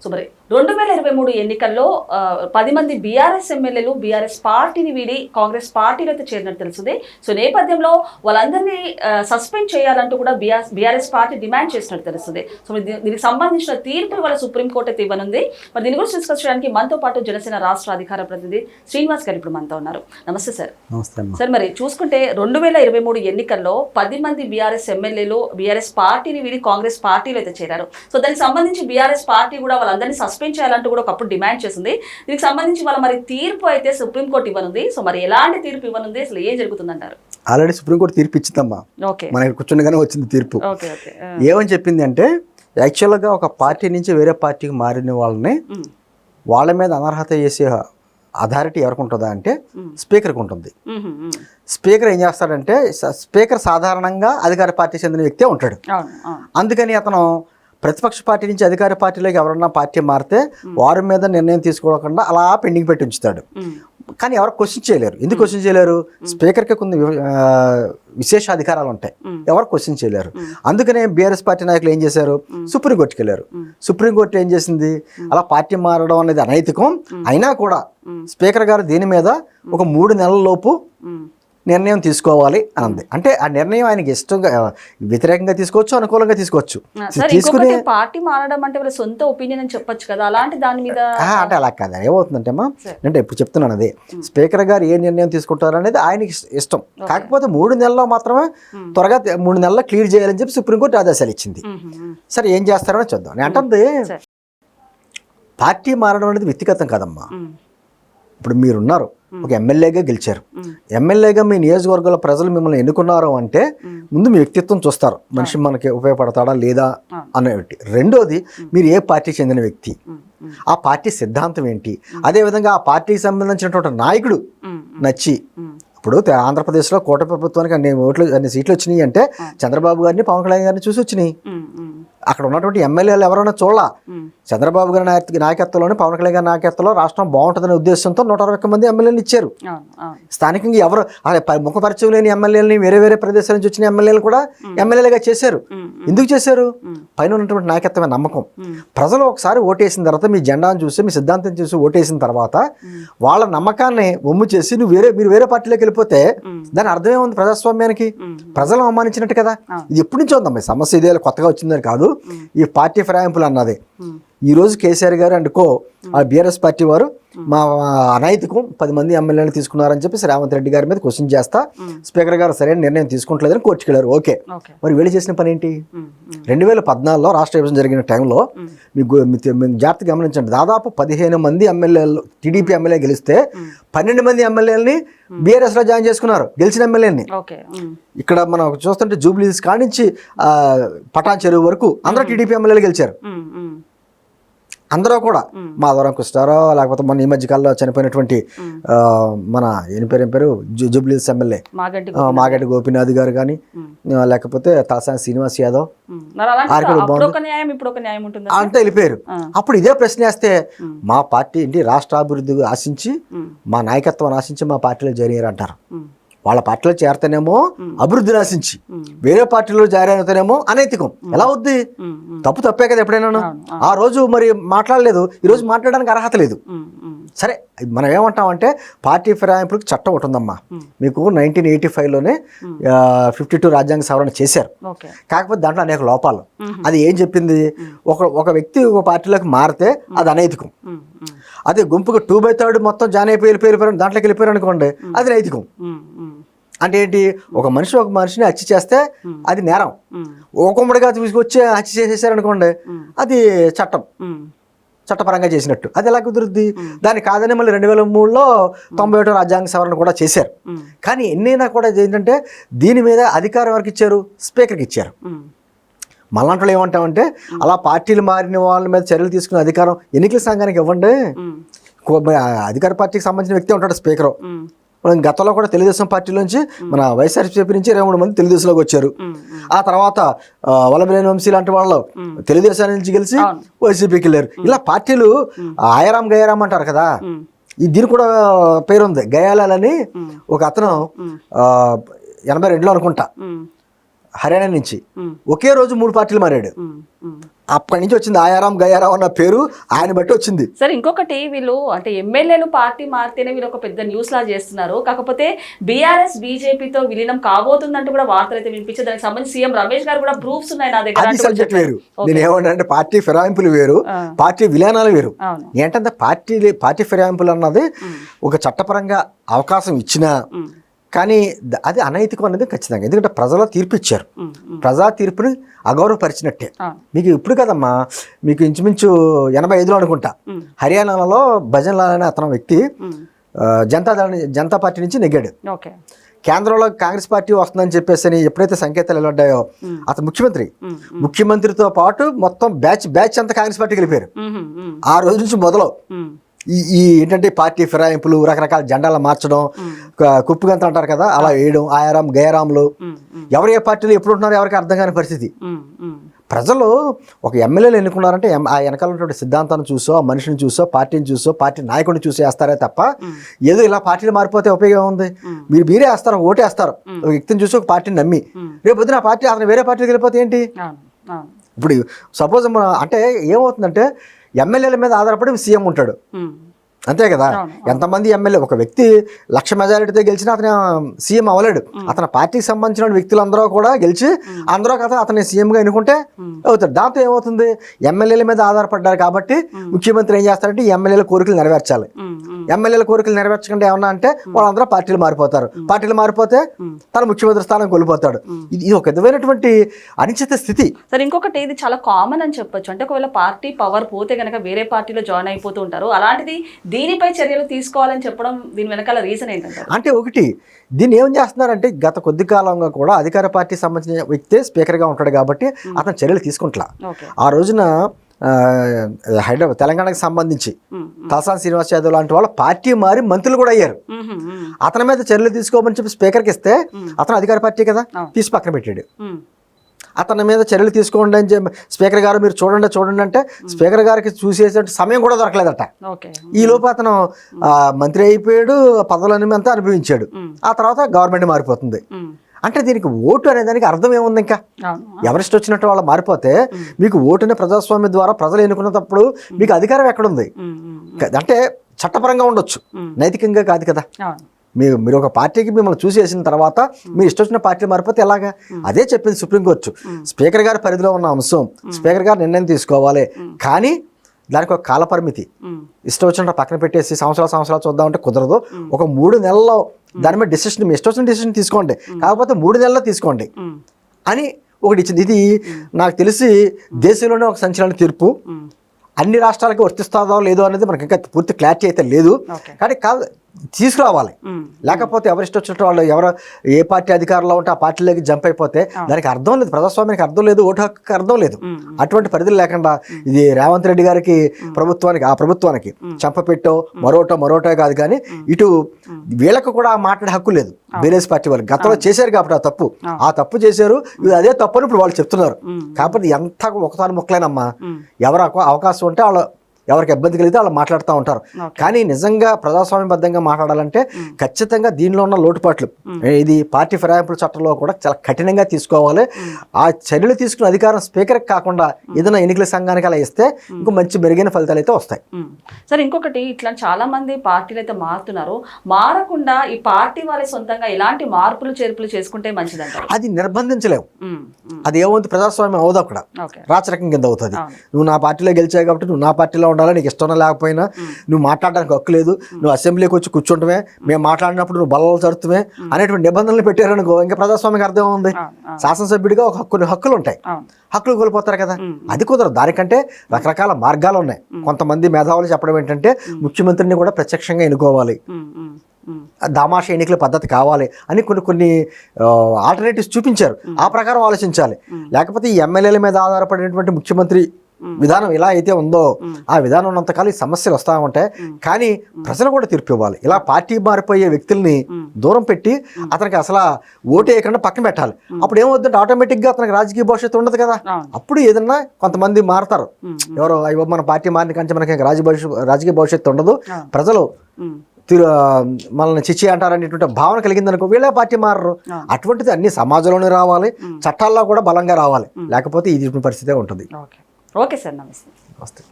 So మరి 2023 ఎన్నికల్లో 10 మంది బీఆర్ఎస్ ఎమ్మెల్యేలు బీఆర్ఎస్ పార్టీని వీడి కాంగ్రెస్ పార్టీలో అయితే చేరినట్టు తెలుస్తుంది. సో నేపథ్యంలో వాళ్ళందరినీ సస్పెండ్ చేయాలంటూ కూడా బీఆర్ఎస్ పార్టీ డిమాండ్ చేసినట్టు తెలుస్తుంది. సో దీనికి సంబంధించిన తీర్పు ఇవాళ సుప్రీంకోర్టు అయితే ఇవ్వనుంది. మరి దీని గురించి డిస్కస్ చేయడానికి మనతో పాటు జనసేన రాష్ట్ర అధికార ప్రతినిధి శ్రీనివాస్ గారు ఇప్పుడు మనతో ఉన్నారు. నమస్తే సార్. సార్ మరి చూసుకుంటే 2023 ఎన్నికల్లో 10 మంది బీఆర్ఎస్ ఎమ్మెల్యేలు బీఆర్ఎస్ పార్టీని వీడి కాంగ్రెస్ పార్టీలో అయితే చేరారు. సో దానికి సంబంధించి బీఆర్ఎస్ పార్టీ కూడా వాళ్ళందరినీ సస్పెండ్ చేయాలంటూ కూడా ఒకప్పుడు డిమాండ్ చేసింది. దీనికి సంబంధించి వాళ్ళ మరి తీర్పు అయితే సుప్రీంకోర్టు ఇవ్వనుంది. సో మరి ఎలాంటి తీర్పు ఇవ్వనుంది, అసలు ఏం జరుగుతుందంటారు? ఆల్రెడీ సుప్రీంకోర్టు తీర్పు ఇచ్చిందమ్మా. మనకి కూర్చుండగానే వచ్చింది తీర్పు. ఏమని చెప్పింది అంటే, యాక్చువల్గా ఒక పార్టీ నుంచి వేరే పార్టీకి మారిన వాళ్ళని వాళ్ళ మీద అనర్హత చేసే అథారిటీ ఎవరికి ఉంటుందా అంటే స్పీకర్కి ఉంటుంది. స్పీకర్ ఏం చేస్తాడంటే, స్పీకర్ సాధారణంగా అధికార పార్టీ చెందిన వ్యక్తే ఉంటాడు. అందుకని అతను ప్రతిపక్ష పార్టీ నుంచి అధికార పార్టీలోకి ఎవరన్నా పార్టీ మారితే వారి మీద నిర్ణయం తీసుకోకుండా అలా పెండింగ్ పెట్టి ఉంచుతాడు. కానీ ఎవరు క్వశ్చన్ చేయలేరు. ఎందుకు క్వశ్చన్ చేయలేరు? స్పీకర్కి కొన్ని విశేష అధికారాలు ఉంటాయి, ఎవరు క్వశ్చన్ చేయలేరు. అందుకనే బీఆర్ఎస్ పార్టీ నాయకులు ఏం చేశారు, సుప్రీంకోర్టుకి వెళ్ళారు. సుప్రీంకోర్టు ఏం చేసింది, అలా పార్టీ మారడం అనేది అనైతికం, అయినా కూడా స్పీకర్ గారు దీని మీద ఒక 3 నెలల లోపు నిర్ణయం తీసుకోవాలి అన్నది. అంటే ఆ నిర్ణయం ఆయనకి ఇష్టంగా వ్యతిరేకంగా తీసుకోవచ్చు, అనుకూలంగా తీసుకోవచ్చు. తీసుకుని పార్టీ మారడం అంటే వాళ్ళ సొంత ఒపీనియన్ అని చెప్పొచ్చు కదా, అలాంటి దాని మీద అంటే అలా కాదు. ఏమవుతుందంటే అమ్మా, అంటే ఇప్పుడు చెప్తున్నాను, అదే స్పీకర్ గారు ఏ నిర్ణయం తీసుకుంటారు అనేది ఆయనకి ఇష్టం. కాకపోతే 3 నెలల్లో మాత్రమే త్వరగా 3 నెలల్లో క్లియర్ చేయాలని చెప్పి సుప్రీంకోర్టు ఆదేశాలు ఇచ్చింది. సరే ఏం చేస్తారని చూద్దాం. నేను అంటుంది, పార్టీ మారడం అనేది వ్యక్తిగతం కాదమ్మా. ఇప్పుడు మీరున్నారు, ఒక ఎమ్మెల్యేగా గెలిచారు. ఎమ్మెల్యేగా మీ నియోజకవర్గంలో ప్రజలు మిమ్మల్ని ఎన్నుకున్నారు అంటే ముందు మీ వ్యక్తిత్వం చూస్తారు, మనిషి మనకి ఉపయోగపడతాడా లేదా అనేటి. రెండోది, మీరు ఏ పార్టీకి చెందిన వ్యక్తి, ఆ పార్టీ సిద్ధాంతం ఏంటి, అదేవిధంగా ఆ పార్టీకి సంబంధించినటువంటి నాయకుడు నచ్చి. ఇప్పుడు ఆంధ్రప్రదేశ్లో కూటమి ప్రభుత్వానికి అన్ని సీట్లు వచ్చినాయి అంటే చంద్రబాబు గారిని, పవన్ కళ్యాణ్ గారిని చూసి వచ్చినాయి. అక్కడ ఉన్నటువంటి ఎమ్మెల్యేలు ఎవరైనా చూడాల, చంద్రబాబు గారి నాయకత్వంలోని, పవన్ కళ్యాణ్ గారి నాయకత్వంలో రాష్ట్రం బాగుంటుందనే ఉద్దేశంతో 160 మంది ఎమ్మెల్యేలు ఇచ్చారు. స్థానికంగా ఎవరు ముఖపరిచయం లేని ఎమ్మెల్యేలని, వేరే వేరే ప్రదేశాల నుంచి వచ్చిన ఎమ్మెల్యేలు కూడా ఎమ్మెల్యేలుగా చేశారు. ఎందుకు చేశారు? పైన ఉన్నటువంటి నాయకత్వమే నమ్మకం. ప్రజలు ఒకసారి ఓటేసిన తర్వాత, మీ జెండాను చూసి, మీ సిద్ధాంతం చూసి ఓటేసిన తర్వాత వాళ్ళ నమ్మకాన్ని ఒమ్ము చేసి మీరు వేరే పార్టీలోకి వెళ్ళిపోతే దాని అర్థమే ఉంది ప్రజాస్వామ్యానికి? ప్రజలు అవమానించినట్టు కదా. ఇది ఎప్పటి నుంచో ఉందమ్మా సమస్య, ఇదే కొత్తగా వచ్చిందని కాదు. ఈ పార్టీ ఫిరాయింపులు అన్నది ఈరోజు కేసీఆర్ గారు అండ్ కో ఆ బీఆర్ఎస్ పార్టీ వారు మా అనైతికం 10 మంది ఎమ్మెల్యేలు తీసుకున్నారని చెప్పి రేవంత్ రెడ్డి గారి మీద క్వశ్చన్ చేస్తా స్పీకర్ గారు సరైన నిర్ణయం తీసుకుంటలేదని కోర్టుకి వెళ్ళారు. ఓకే, మరి వీళ్ళు చేసిన పని ఏంటి? 2014లో రాష్ట్ర విభజన జరిగిన టైంలో మీకు జాగ్రత్తగా గమనించండి, దాదాపు 15 మంది ఎమ్మెల్యేలు టీడీపీ ఎమ్మెల్యే గెలిస్తే 12 మంది ఎమ్మెల్యేలని బీఆర్ఎస్ లో జాయిన్ చేసుకున్నారు, గెలిచిన ఎమ్మెల్యేని. ఇక్కడ మనం చూస్తుంటే జూబ్లీస్ కానించి పటాన్ చెరువు వరకు అందరూ టీడీపీ ఎమ్మెల్యేలు గెలిచారు. అందరూ కూడా మాధవరం కృష్ణారావు, లేకపోతే మన ఈ మధ్య కాలంలో చనిపోయినటువంటి మన ఏం పేరు జూబ్లీస్ ఎమ్మెల్యే మాగంటి గోపీనాథ్ గారు కానీ, లేకపోతే తలసాని శ్రీనివాస్ యాదవ్ అంతా వెళ్ళిపోయారు. అప్పుడు ఇదే ప్రశ్న వేస్తే, మా పార్టీ ఏంటి రాష్ట్ర అభివృద్ధి ఆశించి, మా నాయకత్వం ఆశించి మా పార్టీలో చేరారు అంటారు. వాళ్ళ పార్టీలో చేరతానేమో అభివృద్ధిని ఆశించి, వేరే పార్టీలో చేరేతనేమో అనైతికం. ఎలా అవుద్ది? తప్పే కదా. ఎప్పుడైనా ఆ రోజు మరి మాట్లాడలేదు, ఈరోజు మాట్లాడడానికి అర్హత లేదు. సరే, మనం ఏమంటామంటే పార్టీ ఫిరాయింపులకు చట్టం ఒకటి ఉందమ్మా. మీకు 1985లోనే 52 రాజ్యాంగ సవరణ చేశారు. కాకపోతే దాంట్లో అనేక లోపాలు. అది ఏం చెప్పింది, ఒక వ్యక్తి ఒక పార్టీలోకి మారితే అది అనైతికం. అదే గుంపుగా 2/3 మొత్తం జాయిన్ అయిపోయి దాంట్లోకి వెళ్ళిపోయారు అనుకోండి, అది నైతికం. అంటే ఏంటి, ఒక మనిషిని హత్య చేస్తే అది నేరం. ఓకొమ్మడిగా తీసుకొచ్చి హత్య చేసేసారనుకోండి, అది చట్టపరంగా చేసినట్టు. అది ఎలా కుదురుద్ది? దాన్ని కాదని మళ్ళీ 2003లో 91 రాజ్యాంగ సవరణ కూడా చేశారు. కానీ ఎన్నైనా కూడా ఏంటంటే దీని మీద అధికారం ఎవరికి ఇచ్చారు? స్పీకర్కి ఇచ్చారు. మళ్ళంట్లో ఏమంటామంటే, అలా పార్టీలు మారిన వాళ్ళ మీద చర్యలు తీసుకునే అధికారం ఎన్నికల సంఘానికి ఇవ్వండి. అధికార పార్టీకి సంబంధించిన వ్యక్తి ఉంటాడు స్పీకరు. గతంలో కూడా తెలుగుదేశం పార్టీలోంచి మన వైఎస్ఆర్సీపీ నుంచి 23 మంది తెలుగుదేశంలోకి వచ్చారు. ఆ తర్వాత వల్లభనేని వంశీ లాంటి వాళ్ళు తెలుగుదేశం నుంచి గెలిచి వైసీపీకి వెళ్ళారు. ఇలా పార్టీలు ఆయారాం గయారాం అంటారు కదా, దీనికి కూడా పేరుంది. గయాలని ఒక అతను 82లో అనుకుంటా హర్యానా నుంచి ఒకే రోజు 3 పార్టీలు మారాడు. అప్పటి నుంచి వచ్చింది ఆయారాం గయారాం అన్న పేరు ఆయన బట్టి వచ్చింది. సరే ఇంకొకటి వీళ్ళు అంటే ఎమ్మెల్యేలు పార్టీ మారితేనే వీళ్ళు ఒక పెద్ద న్యూస్ లా చేస్తున్నారు. కాకపోతే బీఆర్ఎస్ బీజేపీతో విలీనం కాబోతుందంటూ కూడా వార్తలు అయితే వినిపించారు. దానికి సంబంధించి సీఎం రమేష్ గారు కూడా ప్రూఫ్స్ ఉన్నాయి నా దగ్గర. అది సబ్జెక్ట్ వేరు. నేను ఏమంటే పార్టీ ఫిరాయింపులు వేరు, పార్టీ విలీనాలు వేరు. ఏంటంటే పార్టీ ఫిరాయింపులు అన్నది ఒక చట్టపరంగా అవకాశం ఇచ్చినా కానీ అది అనైతికం అనేది ఖచ్చితంగా. ఎందుకంటే ప్రజలు తీర్పు ఇచ్చారు, ప్రజా తీర్పుని అగౌరవపరిచినట్టే. మీకు ఇప్పుడు కదమ్మా, మీకు ఇంచుమించు 85లో అనుకుంటా హర్యానాలో భజన్ లాల్ అనే అతను వ్యక్తి జనతా పార్టీ నుంచి నెగ్గాడు. కేంద్రంలో కాంగ్రెస్ పార్టీ వస్తుందని చెప్పేసి ఎప్పుడైతే సంకేతాలు వెళ్ళాయో అతను ముఖ్యమంత్రితో పాటు మొత్తం బ్యాచ్ అంతా కాంగ్రెస్ పార్టీకి వెళ్ళిపోయారు. ఆ రోజు నుంచి మొదలు ఈ ఏంటంటే పార్టీ ఫిరాయింపులు, రకరకాల జెండాలు మార్చడం, కుప్పుగంత అంటారు కదా, అలా వేయడం, ఆయారాం గయారాంలు, ఎవరు ఏ పార్టీలో ఎప్పుడు ఉంటున్నారో ఎవరికి అర్థం కాని పరిస్థితి. ప్రజలు ఒక ఎమ్మెల్యేలు ఎన్నుకున్నారంటే ఆ వెనకాల ఉన్నటువంటి సిద్ధాంతాన్ని చూసో, ఆ మనిషిని చూసో, పార్టీని చూసో, పార్టీ నాయకుడిని చూసి వేస్తారే తప్ప ఏదో ఇలా పార్టీలు మారిపోతే ఉపయోగం ఉంది? మీరే వేస్తారు, ఓటేస్తారు ఒక వ్యక్తిని చూసి, ఒక పార్టీని నమ్మి. రేపు పొద్దున ఆ పార్టీ అతను వేరే పార్టీకి వెళ్ళిపోతే ఏంటి? ఇప్పుడు సపోజ్ అంటే ఏమవుతుందంటే ఎమ్మెల్యేల మీద ఆధారపడి సీఎం ఉంటాడు, అంతే కదా. ఎంతమంది ఎమ్మెల్యే, ఒక వ్యక్తి 1,00,000 మెజారిటీతో గెలిచినా అతను సీఎం అవ్వలేడు. అతని పార్టీకి సంబంధించిన వ్యక్తులందరూ కూడా గెలిచి అందరూ కదా అతన్ని సీఎంగా ఎన్నుకుంటే అవుతాడు. దాంతో ఏమవుతుంది, ఎమ్మెల్యేల మీద ఆధారపడ్డారు కాబట్టి ముఖ్యమంత్రి ఏం చేస్తారంటే ఎమ్మెల్యేల కోరికలు నెరవేర్చాలి. ఎమ్మెల్యేల కోరికలు నెరవేర్చకుండా ఏమన్నా అంటే వాళ్ళందరూ పార్టీలు మారిపోతారు. పార్టీలు మారిపోతే తన ముఖ్యమంత్రి స్థానం కోల్పోతాడు. ఇది ఒక విధమైనటువంటి అనిశ్చిత స్థితి. సరే ఇంకొకటి, ఇది చాలా కామన్ అని చెప్పొచ్చు. అంటే ఒకవేళ పార్టీ పవర్ పోతే కనుక వేరే పార్టీలో జాయిన్ అయిపోతూ ఉంటారు. అలాంటిది దీనిపై చర్యలు తీసుకోవాలని చెప్పడం దీని వెనకాల రీజన్ ఏంటంటే, అంటే ఒకటి దీన్ని ఏం చేస్తున్నారంటే గత కొద్ది కాలంగా కూడా అధికార పార్టీ సంబంధించిన వ్యక్తే స్పీకర్గా ఉంటాడు కాబట్టి అతను చర్యలు తీసుకుంటా. ఆ రోజున హైదరాబాద్ తెలంగాణకు సంబంధించి తలసాని శ్రీనివాస్ యాదవ్ లాంటి వాళ్ళు పార్టీ మారి మంత్రులు కూడా అయ్యారు. అతని మీద చర్యలు తీసుకోమని చెప్పి స్పీకర్కి ఇస్తే అతను అధికార పార్టీ కదా, తీసి పక్కన పెట్టాడు. అతని మీద చర్యలు తీసుకోండి అని చెప్పి స్పీకర్ గారు మీరు చూడండి అంటే స్పీకర్ గారికి చూసేసే సమయం కూడా దొరకలేదట. ఈ లోపు అతను మంత్రి అయిపోయాడు, పదవులన్నీ అంతా అనుభవించాడు. ఆ తర్వాత గవర్నమెంట్ మారిపోతుంది. అంటే దీనికి ఓటు అనే దానికి అర్థం ఏముంది? ఇంకా ఎవరిస్ట్ వచ్చినట్టు వాళ్ళు మారిపోతే మీకు ఓటు అనే ప్రజాస్వామ్యం ద్వారా ప్రజలు ఎన్నుకున్నప్పుడు మీకు అధికారం ఎక్కడుంది? అంటే చట్టపరంగా ఉండొచ్చు, నైతికంగా కాదు కదా. మీరు ఒక పార్టీకి మిమ్మల్ని చూసేసిన తర్వాత మీరు ఇష్టం వచ్చిన పార్టీ మారిపోతే ఎలాగా? అదే చెప్పింది సుప్రీంకోర్టు. స్పీకర్ గారి పరిధిలో ఉన్న అంశం స్పీకర్ గారు నిర్ణయం తీసుకోవాలి, కానీ దానికి ఒక కాల పరిమితి. ఇష్టం వచ్చినట్టు పక్కన పెట్టేసి సంవత్సరాలు చూద్దామంటే కుదరదు. ఒక 3 నెలల్లో దాని మీద డిసిషన్, మీ ఇష్టం వచ్చిన డిసిషన్ తీసుకోండి, కాకపోతే 3 నెలల్లో తీసుకోండి అని ఒకటి ఇచ్చింది. ఇది నాకు తెలిసి దేశంలోనే ఒక సంచలన తీర్పు. అన్ని రాష్ట్రాలకి వర్తిస్తుందో లేదో అనేది మనకి ఇంకా పూర్తి క్లారిటీ అయితే లేదు, కానీ తీసుకురావాలి. లేకపోతే ఎవరిష్టం వచ్చినట్టు వాళ్ళు ఏ పార్టీ అధికారంలో ఉంటే ఆ పార్టీలోకి జంప్ అయిపోతే దానికి అర్థం లేదు, ప్రజాస్వామ్యానికి అర్థం లేదు, ఓటు హక్కుకి అర్థం లేదు. అటువంటి పరిధులు లేకుండా ఇది రేవంత్ రెడ్డి గారికి ఆ ప్రభుత్వానికి చంపపెట్టో మరోటో కాదు, కానీ ఇటు వీళ్ళకు కూడా మాట్లాడే హక్కు లేదు. బీఆర్ఎస్ పార్టీ వాళ్ళు గతంలో చేశారు కాబట్టి ఆ తప్పు చేశారు, ఇది అదే తప్పు అని ఇప్పుడు వాళ్ళు చెప్తున్నారు. కాకపోతే ఎంత ఒకసారి మొక్కలేనమ్మా, ఎవరు అవకాశం ఉంటే వాళ్ళు ఎవరికి ఇబ్బంది కలిగితే వాళ్ళు మాట్లాడుతూ ఉంటారు. కానీ నిజంగా ప్రజాస్వామ్యబద్ధంగా మాట్లాడాలంటే ఖచ్చితంగా దీనిలో ఉన్న లోటుపాట్లు ఇది పార్టీ ఫిరాయింపుల చట్టంలో కూడా చాలా కఠినంగా తీసుకోవాలి. ఆ చర్యలు తీసుకున్న అధికారం స్పీకర్కి కాకుండా ఏదైనా ఎన్నికల సంఘానికి అలా ఇస్తే ఇంకో మంచి మెరుగైన ఫలితాలు అయితే వస్తాయి. సరే ఇంకొకటి, ఇట్లా చాలా మంది పార్టీలు అయితే మారుతున్నారు, మారకుండా ఈ పార్టీ వాళ్ళ సొంతంగా ఎలాంటి మార్పులు చేర్పులు చేసుకుంటే మంచిదంటారు? అది నిర్బంధించలేవు. అది ఏమవుతుంది, ప్రజాస్వామ్యం అవదు, అక్కడ రాచరకం కింద అవుతుంది. నువ్వు నా పార్టీలో గెలిచావు కాబట్టి నువ్వు నా పార్టీలో ఉండాలి, నీకు ఇష్టం లేకపోయినా నువ్వు మాట్లాడడానికి హక్కు లేదు, నువ్వు అసెంబ్లీకి వచ్చి కూర్చుంటమే, మేము మాట్లాడినప్పుడు నువ్వు బలలో జరుపుతామే అనేటువంటి నిబంధనలు పెట్టారనుకో ఇంకా ప్రజాస్వామ్యం అర్థం ఉంది. శాసనసభ్యుడిగా ఒక హక్కులు ఉంటాయి, హక్కులు కోల్పోతారు కదా, అది కుదరదు. దానికంటే రకరకాల మార్గాలు ఉన్నాయి. కొంతమంది మేధావులు చెప్పడం ఏంటంటే ముఖ్యమంత్రిని కూడా ప్రత్యక్షంగా ఎన్నుకోవాలి, దామాష ఎన్నికల పద్ధతి కావాలి అని కొన్ని ఆల్టర్నేటివ్స్ చూపించారు. ఆ ప్రకారం ఆలోచించాలి. లేకపోతే ఈ ఎమ్మెల్యేల మీద ఆధారపడినటువంటి ముఖ్యమంత్రి విధానం ఎలా అయితే ఉందో ఆ విధానం ఉన్నంతకాలం ఈ సమస్యలు వస్తూ ఉంటాయి. కానీ ప్రజలు కూడా తీర్పు ఇవ్వాలి. ఇలా పార్టీ మారిపోయే వ్యక్తుల్ని దూరం పెట్టి అతనికి అసలు ఓటు వేయకుండా పక్కన పెట్టాలి. అప్పుడు ఏమవుతుందంటే ఆటోమేటిక్గా అతనికి రాజకీయ భవిష్యత్తు ఉండదు కదా. అప్పుడు ఏదన్నా కొంతమంది మారుతారు, ఎవరో అయ్యో మన పార్టీ మారిన కంటే మనకి రాజకీయ భవిష్యత్తు ఉండదు, ప్రజలు మనల్ని చిచ్చి అంటారనేటువంటి భావన కలిగిందనుకో వీళ్ళే పార్టీ మారరు. అటువంటిది అన్ని సమాజంలోనే రావాలి, చట్టాల్లో కూడా బలంగా రావాలి, లేకపోతే ఇది పరిస్థితే ఉంటుంది. ఓకే సార్, నమస్తే. వస్తే